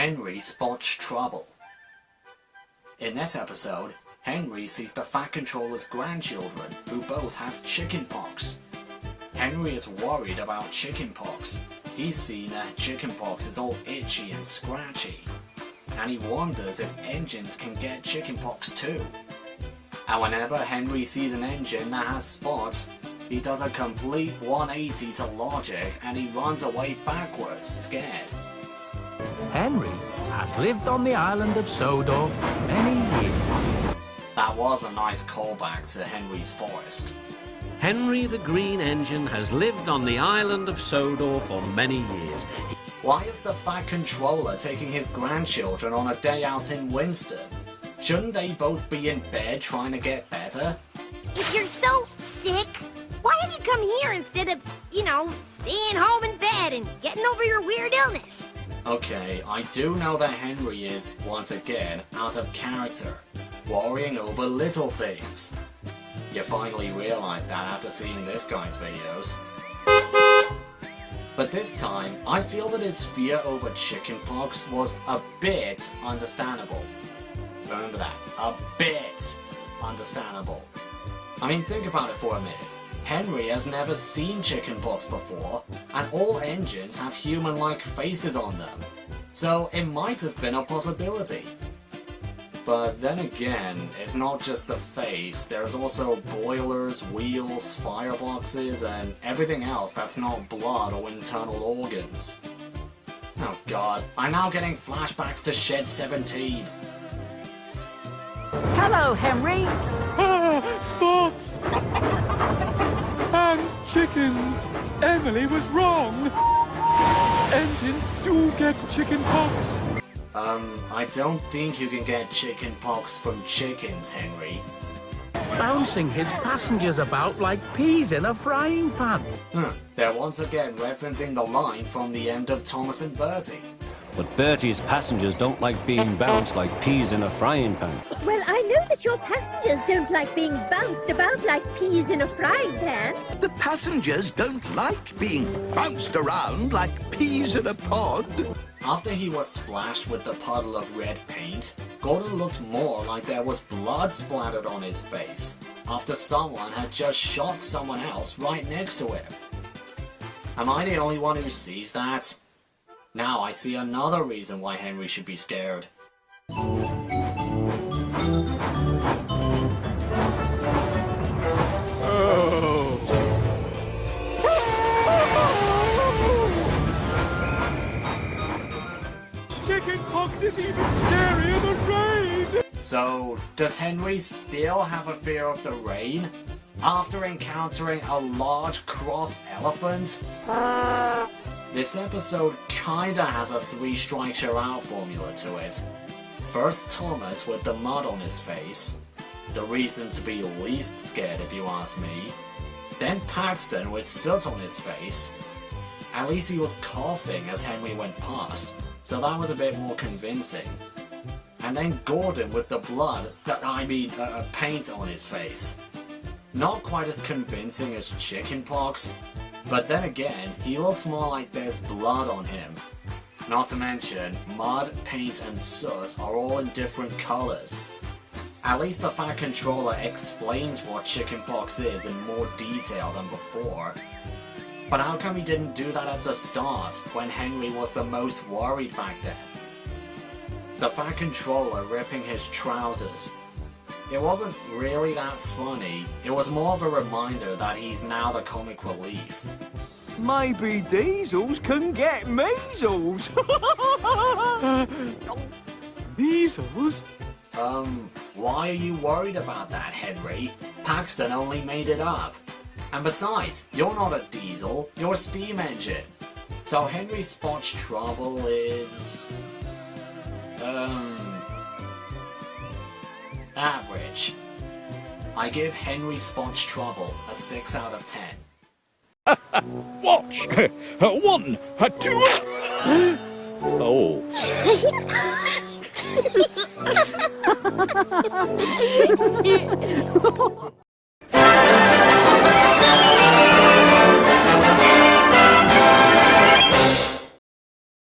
Henry spots trouble. In this episode, Henry sees the Fat Controller's grandchildren, who both have chickenpox. Henry is worried about chickenpox. He's seen that chickenpox is all itchy and scratchy, and he wonders if engines can get chickenpox too. And whenever Henry sees an engine that has spots, he does a complete 180 to logic and he runs away backwards, scared. Henry has lived on the island of Sodor for many years. That was a nice callback to Henry's Forest. Henry the Green Engine has lived on the island of Sodor for many years. Why is the Fat Controller taking his grandchildren on a day out in Winston? Shouldn't they both be in bed trying to get better? If you're so sick, why have you come here instead of, staying home in bed and getting over your weird illness? Okay, I do know that Henry is, once again, out of character, worrying over little things. You finally realize that after seeing this guy's videos. But this time, I feel that his fear over chickenpox was a bit understandable. Remember that, a bit understandable. I mean, think about it for a minute. Henry has never seen chickenpox before, and all engines have human-like faces on them, so it might have been a possibility. But then again, it's not just the face, there's also boilers, wheels, fireboxes, and everything else that's not blood or internal organs. Oh god, I'm now getting flashbacks to Shed 17. Hello, Henry. Spots! And chickens! Emily was wrong! Engines do get chicken pox! I don't think you can get chicken pox from chickens, Henry. Bouncing his passengers about like peas in a frying pan. They're once again referencing the line from the end of Thomas and Bertie. But Bertie's passengers don't like being bounced like peas in a frying pan. Well, I know that your passengers don't like being bounced about like peas in a frying pan. The passengers don't like being bounced around like peas in a pod. After he was splashed with the puddle of red paint, Gordon looked more like there was blood splattered on his face, after someone had just shot someone else right next to him. Am I the only one who sees that? Now I see another reason why Henry should be scared. Chicken pox is even scarier than rain! So, does Henry still have a fear of the rain? After encountering a large cross elephant? This episode kinda has a 3 strikes you're out formula to it. First Thomas with the mud on his face, the reason to be least scared if you ask me. Then Paxton with soot on his face. At least he was coughing as Henry went past, so that was a bit more convincing. And then Gordon with the blood, paint on his face. Not quite as convincing as chickenpox, but then again, he looks more like there's blood on him. Not to mention, mud, paint and soot are all in different colours. At least the Fat Controller explains what chickenpox is in more detail than before. But how come he didn't do that at the start, when Henry was the most worried back then? The Fat Controller ripping his trousers. It wasn't really that funny, it was more of a reminder that he's now the comic relief. Maybe Diesels can get measles. Measles? Why are you worried about that, Henry? Paxton only made it up. And besides, you're not a diesel, you're a steam engine. So Henry spots trouble is... average. I give Henry spots trouble a 6 out of 10. Watch! 1, 2... Oh.